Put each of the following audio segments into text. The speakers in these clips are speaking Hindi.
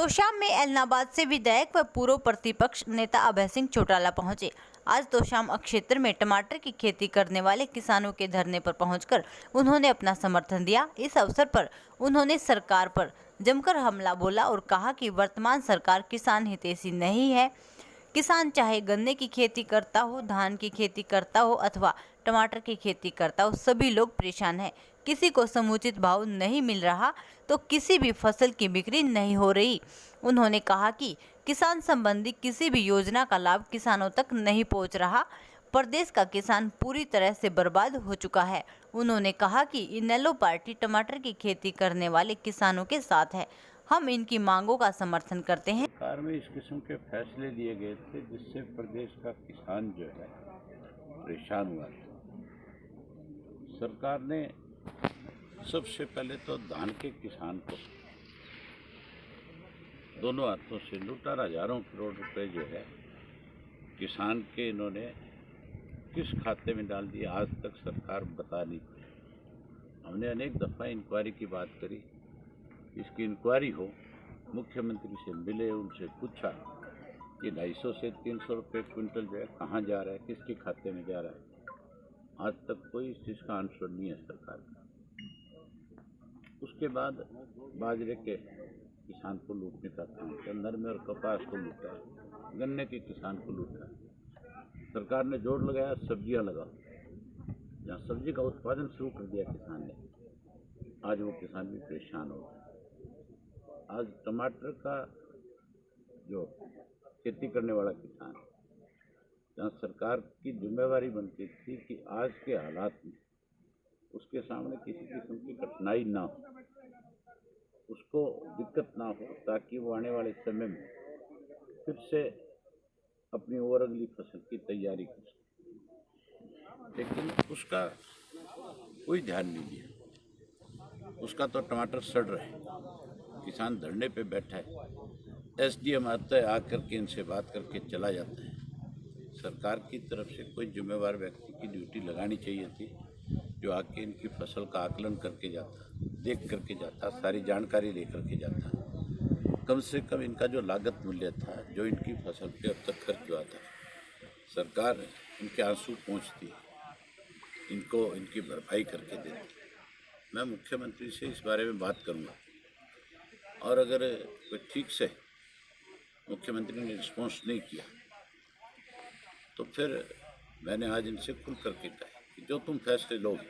तोशाम में ऐलनाबाद से विधायक व पूर्व प्रतिपक्ष नेता अभय सिंह चौटाला पहुंचे। आज तोशाम क्षेत्र में टमाटर की खेती करने वाले किसानों के धरने पर पहुंचकर उन्होंने अपना समर्थन दिया। इस अवसर पर उन्होंने सरकार पर जमकर हमला बोला और कहा कि वर्तमान सरकार किसान हितैषी नहीं है। किसान चाहे गन्ने की खेती करता हो, धान की खेती करता हो अथवा टमाटर की खेती करता हो, सभी लोग परेशान हैं। किसी को समुचित भाव नहीं मिल रहा तो किसी भी फसल की बिक्री नहीं हो रही। उन्होंने कहा कि किसान संबंधी किसी भी योजना का लाभ किसानों तक नहीं पहुंच रहा। प्रदेश का किसान पूरी तरह से बर्बाद हो चुका है। उन्होंने कहा कि इनेलो पार्टी टमाटर की खेती करने वाले किसानों के साथ है। हम इनकी मांगों का समर्थन करते हैं। सरकार में इस किस्म के फैसले लिए गए थे जिससे प्रदेश का किसान जो है परेशान हुआ था। सरकार ने सबसे पहले तो धान के किसान को दोनों हाथों से लूटा। हजारों करोड़ रुपए जो है किसान के इन्होंने किस खाते में डाल दिए, आज तक सरकार बता नहीं पाई। हमने अनेक दफ़ा इंक्वायरी की बात करी, इसकी इंक्वायरी हो, मुख्यमंत्री से मिले, उनसे पूछा कि 250 से 300 रुपये क्विंटल जो है कहाँ जा रहा है, किसके खाते में जा रहा है। आज तक कोई इस चीज़ का आंसर नहीं है सरकार का। उसके बाद बाजरे के किसान को लूटने का काम किया, नरमे और कपास को लूटा, गन्ने के किसान को लूटा। सरकार ने जोर लगाया सब्जियां लगाओ, जहाँ सब्जी का उत्पादन शुरू कर दिया किसान ने, आज वो किसान भी परेशान हो गए। आज टमाटर का जो खेती करने वाला किसान, जहाँ सरकार की जिम्मेवारी बनती थी कि आज के हालात में उसके सामने किसी किस्म की कठिनाई ना हो, उसको दिक्कत ना हो, ताकि वो आने वाले समय में फिर से अपनी और अगली फसल की तैयारी कर सके। लेकिन उसका कोई ध्यान नहीं दिया। उसका तो टमाटर सड़ रहे हैं, किसान धरने पे बैठा है, एसडीएम आता है, आकर के इनसे बात करके चला जाता है। सरकार की तरफ से कोई जिम्मेवार व्यक्ति की ड्यूटी लगानी चाहिए थी, जो आके इनकी फसल का आकलन करके जाता, देख करके जाता, सारी जानकारी ले करके जाता। कम से कम इनका जो लागत मूल्य था, जो इनकी फसल पे अब तक खर्च हुआ था, सरकार इनके आंसू पहुँचती, इनको इनकी भरपाई करके देती। मैं मुख्यमंत्री से इस बारे में बात करूँगा, और अगर कोई ठीक से मुख्यमंत्री ने रिस्पॉन्स नहीं किया तो फिर मैंने आज इनसे खुल करके कहा कि जो तुम फैसले लोगे,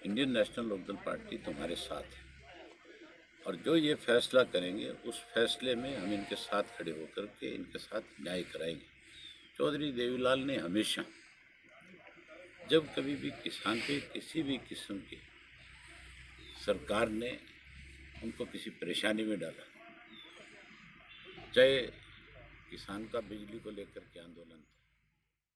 इंडियन नेशनल लोकदल पार्टी तुम्हारे साथ है, और जो ये फैसला करेंगे उस फैसले में हम इनके साथ खड़े होकर के इनके साथ न्याय कराएंगे। चौधरी देवीलाल ने हमेशा जब कभी भी किसान पे किसी भी किस्म की सरकार ने उनको किसी परेशानी में डाला, चाहे किसान का बिजली को लेकर के आंदोलन था,